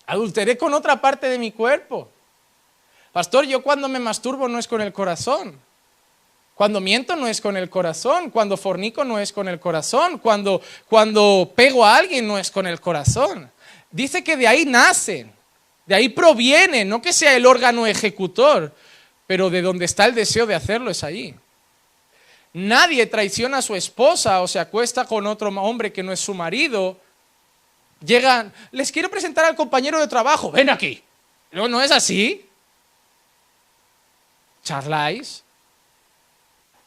Adulteré con otra parte de mi cuerpo. Pastor, yo cuando me masturbo no es con el corazón. Cuando miento no es con el corazón, cuando fornico no es con el corazón, cuando pego a alguien no es con el corazón. Dice que de ahí nacen, de ahí proviene, no que sea el órgano ejecutor, pero de donde está el deseo de hacerlo es ahí. Nadie traiciona a su esposa o se acuesta con otro hombre que no es su marido. Llegan, les quiero presentar al compañero de trabajo, ven aquí. No es así. Charláis.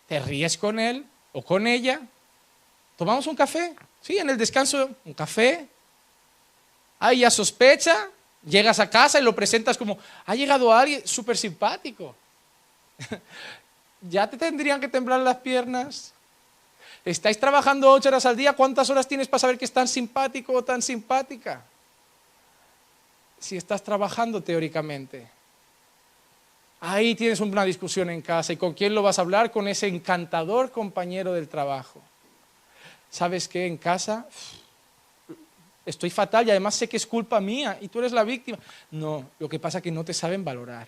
¿Te ríes con él o con ella? ¿Tomamos un café? Sí, en el descanso, un café. Ahí ya sospecha, llegas a casa y lo presentas como, ha llegado alguien súper simpático. Ya te tendrían que temblar las piernas. ¿Estáis trabajando 8 horas al día? ¿Cuántas horas tienes para saber que es tan simpático o tan simpática? Si estás trabajando teóricamente. Ahí tienes una discusión en casa. ¿Y con quién lo vas a hablar? Con ese encantador compañero del trabajo. ¿Sabes qué? En casa estoy fatal y además sé que es culpa mía y tú eres la víctima. No, lo que pasa es que no te saben valorar.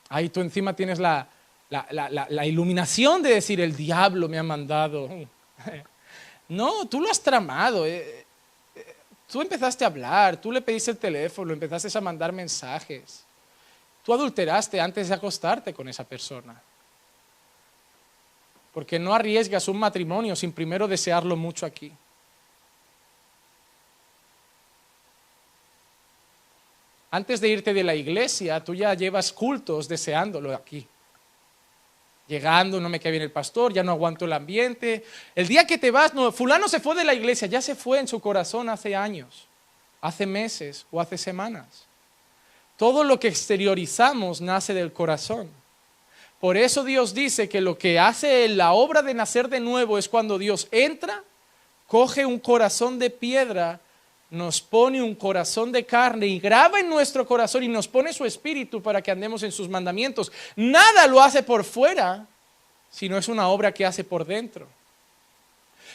Ahí tú encima tienes la iluminación de decir, el diablo me ha mandado. No, tú lo has tramado. Tú empezaste a hablar, tú le pediste el teléfono, empezaste a mandar mensajes. Tú adulteraste antes de acostarte con esa persona. Porque no arriesgas un matrimonio sin primero desearlo mucho aquí. Antes de irte de la iglesia, tú ya llevas cultos deseándolo aquí. Llegando, no me cae bien el pastor, ya no aguanto el ambiente. El día que te vas, no, fulano se fue de la iglesia, ya se fue en su corazón hace años, hace meses o hace semanas. Todo lo que exteriorizamos nace del corazón. Por eso Dios dice que lo que hace la obra de nacer de nuevo es cuando Dios entra, coge un corazón de piedra, nos pone un corazón de carne y graba en nuestro corazón y nos pone su espíritu para que andemos en sus mandamientos. Nada lo hace por fuera, sino es una obra que hace por dentro.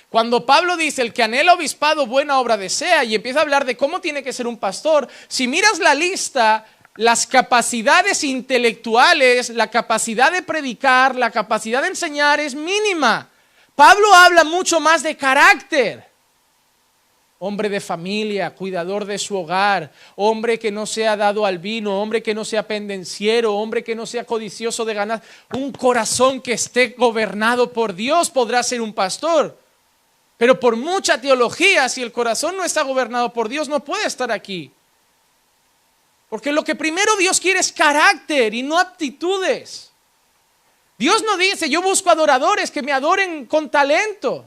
Cuando Pablo dice, el que anhela obispado, buena obra desea, y empieza a hablar de cómo tiene que ser un pastor, si miras la lista, las capacidades intelectuales, la capacidad de predicar, la capacidad de enseñar es mínima. Pablo habla mucho más de carácter. Hombre de familia, cuidador de su hogar, hombre que no sea dado al vino, hombre que no sea pendenciero, hombre que no sea codicioso de ganar. Un corazón que esté gobernado por Dios podrá ser un pastor. Pero por mucha teología, si el corazón no está gobernado por Dios, no puede estar aquí. Porque lo que primero Dios quiere es carácter y no aptitudes. Dios no dice, yo busco adoradores que me adoren con talento.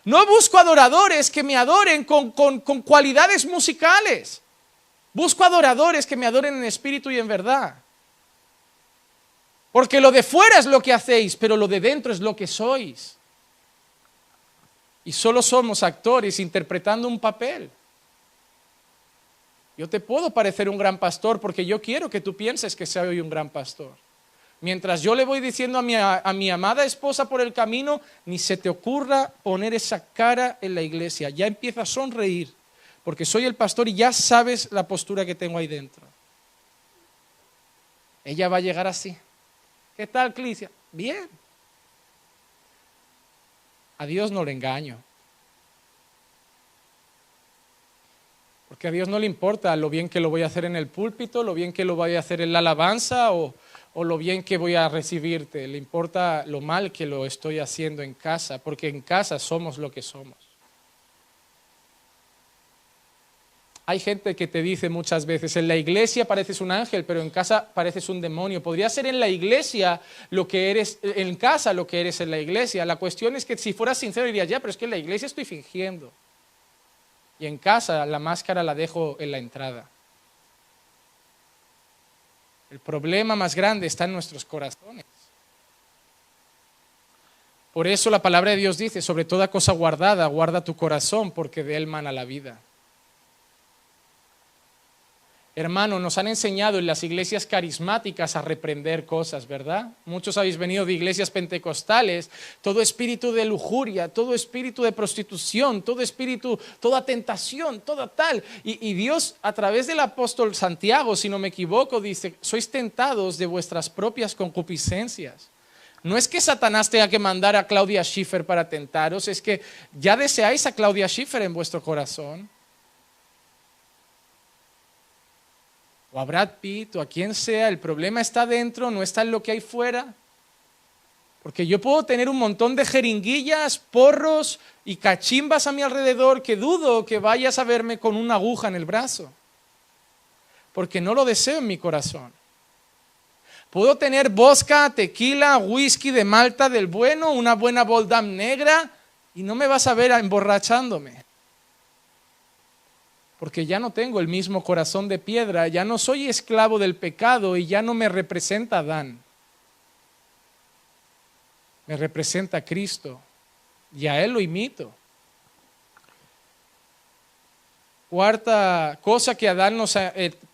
No busco adoradores que me adoren con cualidades musicales. Busco adoradores que me adoren en espíritu y en verdad. Porque lo de fuera es lo que hacéis, pero lo de dentro es lo que sois. Y solo somos actores interpretando un papel. Yo te puedo parecer un gran pastor porque yo quiero que tú pienses que soy un gran pastor. Mientras yo le voy diciendo a mi amada esposa por el camino, ni se te ocurra poner esa cara en la iglesia. Ya empieza a sonreír, porque soy el pastor y ya sabes la postura que tengo ahí dentro. Ella va a llegar así. ¿Qué tal, Clicia? Bien. A Dios no le engaño. Porque a Dios no le importa lo bien que lo voy a hacer en el púlpito, lo bien que lo voy a hacer en la alabanza o lo bien que voy a recibirte. Le importa lo mal que lo estoy haciendo en casa, porque en casa somos lo que somos. Hay gente que te dice muchas veces, en la iglesia pareces un ángel, pero en casa pareces un demonio. Podría ser en la iglesia lo que eres, en casa lo que eres en la iglesia. La cuestión es que si fueras sincero dirías, ya, pero es que en la iglesia estoy fingiendo. Y en casa la máscara la dejo en la entrada. El problema más grande está en nuestros corazones. Por eso la palabra de Dios dice, sobre toda cosa guardada, guarda tu corazón, porque de él mana la vida. Hermano, nos han enseñado en las iglesias carismáticas a reprender cosas, ¿verdad? Muchos habéis venido de iglesias pentecostales, todo espíritu de lujuria, todo espíritu de prostitución, todo espíritu, toda tentación, toda tal. Y Dios, a través del apóstol Santiago, si no me equivoco, dice, sois tentados de vuestras propias concupiscencias. No es que Satanás tenga que mandar a Claudia Schiffer para tentaros, es que ya deseáis a Claudia Schiffer en vuestro corazón. O a Brad Pitt, o a quien sea, el problema está dentro, no está en lo que hay fuera. Porque yo puedo tener un montón de jeringuillas, porros y cachimbas a mi alrededor que dudo que vayas a verme con una aguja en el brazo. Porque no lo deseo en mi corazón. Puedo tener vodka, tequila, whisky de Malta del bueno, una buena Boldam negra y no me vas a ver emborrachándome. Porque ya no tengo el mismo corazón de piedra, ya no soy esclavo del pecado y ya no me representa Adán. Me representa a Cristo y a Él lo imito. Cuarta cosa que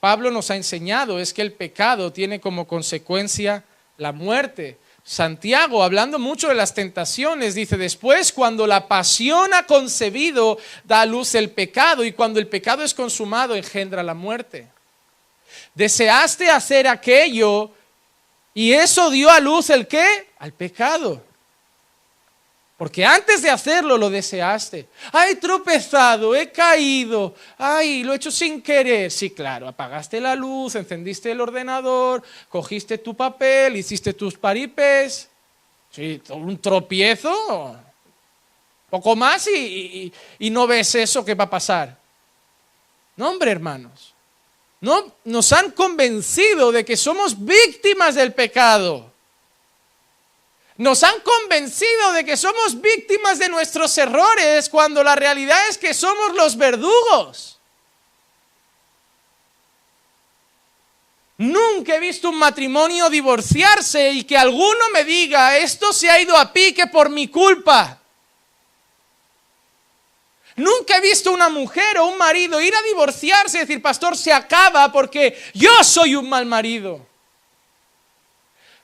Pablo nos ha enseñado es que el pecado tiene como consecuencia la muerte. Santiago, hablando mucho de las tentaciones, dice, después cuando la pasión ha concebido, da a luz el pecado, y cuando el pecado es consumado, engendra la muerte. Deseaste hacer aquello, y eso dio a luz ¿el qué? Al pecado. Porque antes de hacerlo lo deseaste. He tropezado, he caído, lo he hecho sin querer. Sí, claro, apagaste la luz, encendiste el ordenador, cogiste tu papel, hiciste tus paripés. Sí, un tropiezo, poco más y no ves eso que va a pasar. No, hombre, hermanos, no, nos han convencido de que somos víctimas del pecado. Nos han convencido de que somos víctimas de nuestros errores cuando la realidad es que somos los verdugos. Nunca he visto un matrimonio divorciarse y que alguno me diga, esto se ha ido a pique por mi culpa. Nunca he visto una mujer o un marido ir a divorciarse y decir, pastor, se acaba porque yo soy un mal marido.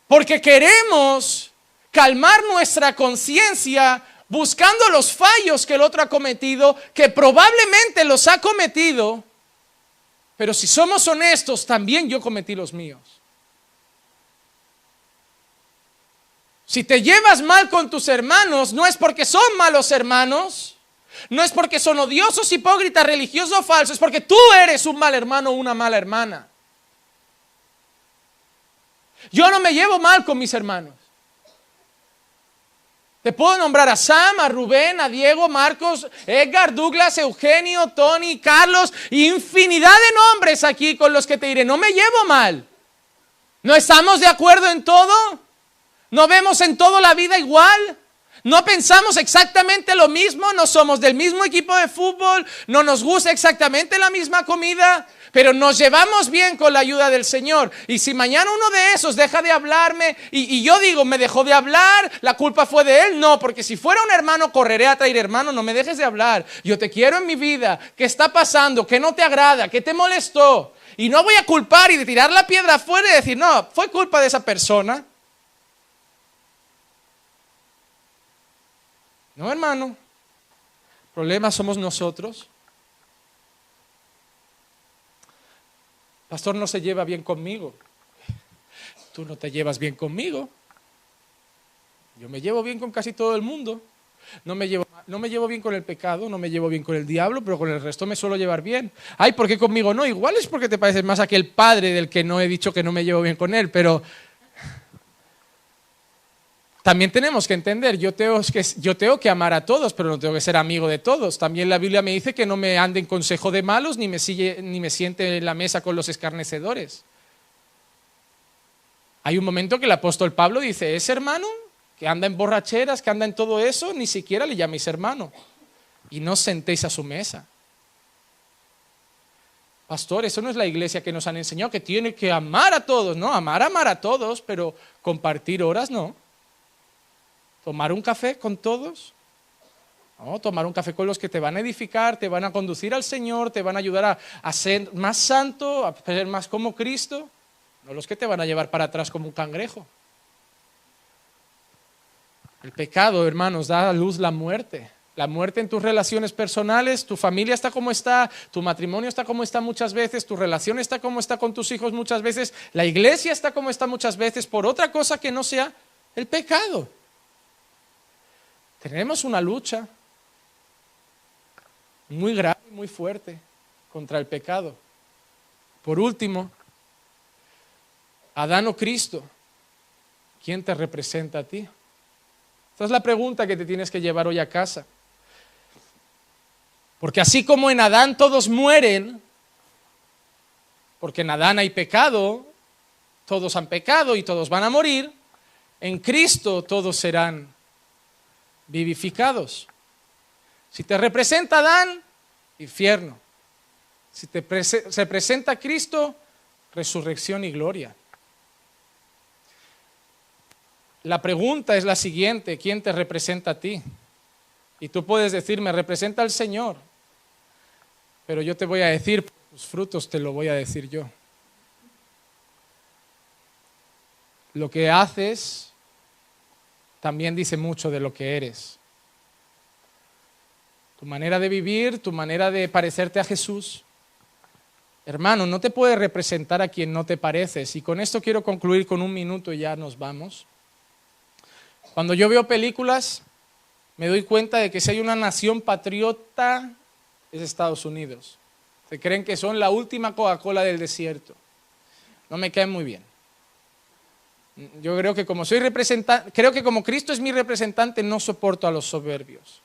Porque queremos calmar nuestra conciencia buscando los fallos que el otro ha cometido, que probablemente los ha cometido, pero si somos honestos, también yo cometí los míos. Si te llevas mal con tus hermanos, no es porque son malos hermanos, no es porque son odiosos, hipócritas, religiosos o falsos, es porque tú eres un mal hermano o una mala hermana. Yo no me llevo mal con mis hermanos. Te puedo nombrar a Sam, a Rubén, a Diego, Marcos, Edgar, Douglas, Eugenio, Tony, Carlos, infinidad de nombres aquí con los que te diré, no me llevo mal. ¿No estamos de acuerdo en todo? ¿No vemos en todo la vida igual? No pensamos exactamente lo mismo, no somos del mismo equipo de fútbol, no nos gusta exactamente la misma comida, pero nos llevamos bien con la ayuda del Señor. Y si mañana uno de esos deja de hablarme y yo digo, me dejó de hablar, la culpa fue de él, no, porque si fuera un hermano, correré a traer hermano, no me dejes de hablar. Yo te quiero en mi vida, ¿qué está pasando? ¿Qué no te agrada? ¿Qué te molestó? Y no voy a culpar y de tirar la piedra afuera y decir, no, fue culpa de esa persona. No, hermano, el problema somos nosotros. Pastor no se lleva bien conmigo. Tú no te llevas bien conmigo. Yo me llevo bien con casi todo el mundo. No me llevo bien con el pecado, no me llevo bien con el diablo, pero con el resto me suelo llevar bien. Ay, ¿por qué conmigo no? Igual es porque te pareces más a aquel padre del que no he dicho que no me llevo bien con él, pero también tenemos que entender, yo tengo que amar a todos, pero no tengo que ser amigo de todos. También la Biblia me dice que no me ande en consejo de malos, ni me siente en la mesa con los escarnecedores. Hay un momento que el apóstol Pablo dice, ese hermano que anda en borracheras, que anda en todo eso, ni siquiera le llaméis hermano. Y no os sentéis a su mesa. Pastor, eso no es la iglesia que nos han enseñado, que tiene que amar a todos. No, amar a todos, pero compartir horas no. ¿Tomar un café con todos? No, tomar un café con los que te van a edificar, te van a conducir al Señor, te van a ayudar a ser más santo, a ser más como Cristo, no los que te van a llevar para atrás como un cangrejo. El pecado, hermanos, da a luz la muerte. La muerte en tus relaciones personales, tu familia está como está, tu matrimonio está como está muchas veces, tu relación está como está con tus hijos muchas veces, la iglesia está como está muchas veces por otra cosa que no sea el pecado. Tenemos una lucha muy grave y muy fuerte contra el pecado. Por último, Adán o Cristo, ¿quién te representa a ti? Esta es la pregunta que te tienes que llevar hoy a casa. Porque así como en Adán todos mueren, porque en Adán hay pecado, todos han pecado y todos van a morir, en Cristo todos serán vivificados. Si te representa Adán, infierno. Si te representa Cristo, resurrección y gloria. La pregunta es la siguiente, ¿quién te representa a ti? Y tú puedes decir, me representa el Señor. Pero yo te voy a decir, por tus frutos te lo voy a decir yo. Lo que haces también dice mucho de lo que eres. Tu manera de vivir, tu manera de parecerte a Jesús. Hermano, no te puede representar a quien no te pareces. Y con esto quiero concluir con un minuto y ya nos vamos. Cuando yo veo películas, me doy cuenta de que si hay una nación patriota, es Estados Unidos. Se creen que son la última Coca-Cola del desierto. No me caen muy bien. Yo creo que como soy representante, creo que como Cristo es mi representante, no soporto a los soberbios.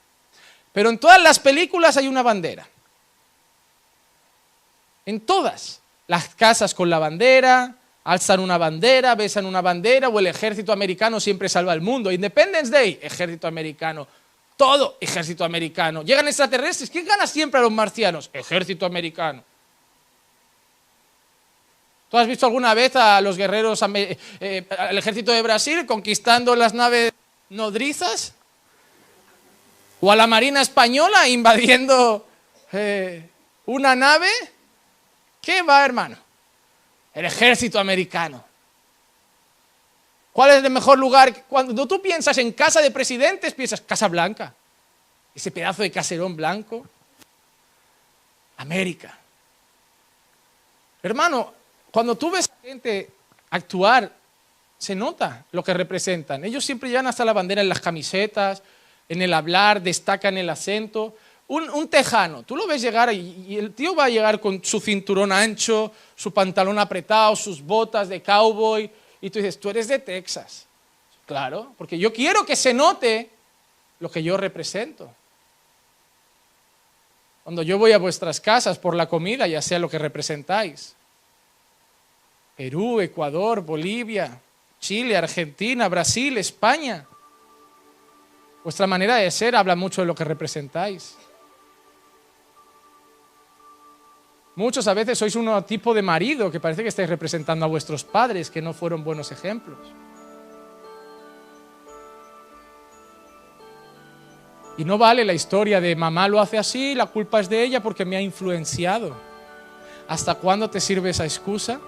Pero en todas las películas hay una bandera. En todas. Las casas con la bandera, alzan una bandera, besan una bandera, o el ejército americano siempre salva al mundo. Independence Day, ejército americano. Todo ejército americano. Llegan extraterrestres, ¿quién gana siempre a los marcianos? Ejército americano. ¿Tú has visto alguna vez a los guerreros, al ejército de Brasil conquistando las naves nodrizas? ¿O a la Marina Española invadiendo una nave? ¿Qué va, hermano? El ejército americano. ¿Cuál es el mejor lugar? Cuando tú piensas en casa de presidentes, piensas Casa Blanca. Ese pedazo de caserón blanco. América. Hermano, cuando tú ves a gente actuar, se nota lo que representan. Ellos siempre llevan hasta la bandera en las camisetas, en el hablar, destacan el acento. Un tejano, tú lo ves llegar y el tío va a llegar con su cinturón ancho, su pantalón apretado, sus botas de cowboy, y tú dices, tú eres de Texas. Claro, porque yo quiero que se note lo que yo represento. Cuando yo voy a vuestras casas por la comida, ya sea lo que representáis. Perú, Ecuador, Bolivia, Chile, Argentina, Brasil, España. Vuestra manera de ser habla mucho de lo que representáis. Muchos a veces sois un tipo de marido que parece que estáis representando a vuestros padres, que no fueron buenos ejemplos. Y no vale la historia de mamá lo hace así, la culpa es de ella porque me ha influenciado. ¿Hasta cuándo te sirve esa excusa?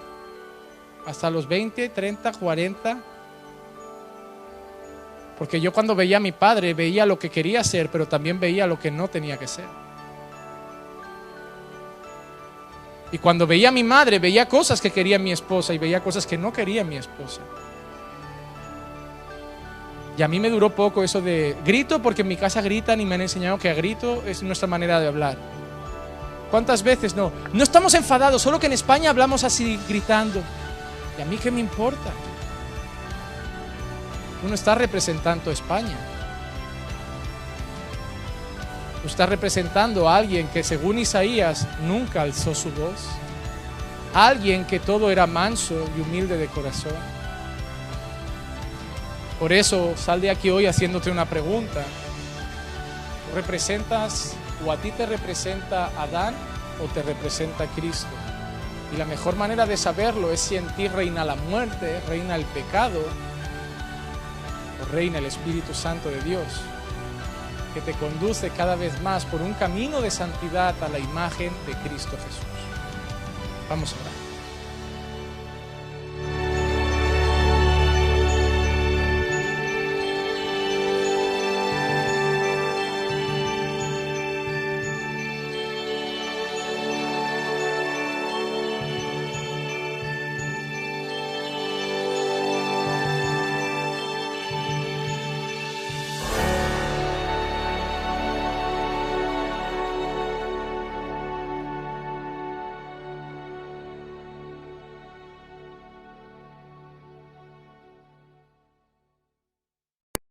¿Hasta los 20, 30, 40? Porque yo cuando veía a mi padre veía lo que quería ser, pero también veía lo que no tenía que ser. Y cuando veía a mi madre veía cosas que quería mi esposa y veía cosas que no quería mi esposa. Y a mí me duró poco eso de grito, porque en mi casa gritan y me han enseñado que a grito es nuestra manera de hablar. ¿Cuántas veces no? No estamos enfadados, solo que en España hablamos así gritando. ¿Y a mí qué me importa? Uno está representando a España. Está representando a alguien que, según Isaías, nunca alzó su voz. A alguien que todo era manso y humilde de corazón. Por eso sal de aquí hoy haciéndote una pregunta. ¿Tú representas o a ti te representa Adán o te representa Cristo? Y la mejor manera de saberlo es si en ti reina la muerte, reina el pecado o reina el Espíritu Santo de Dios, que te conduce cada vez más por un camino de santidad a la imagen de Cristo Jesús. Vamos a orar.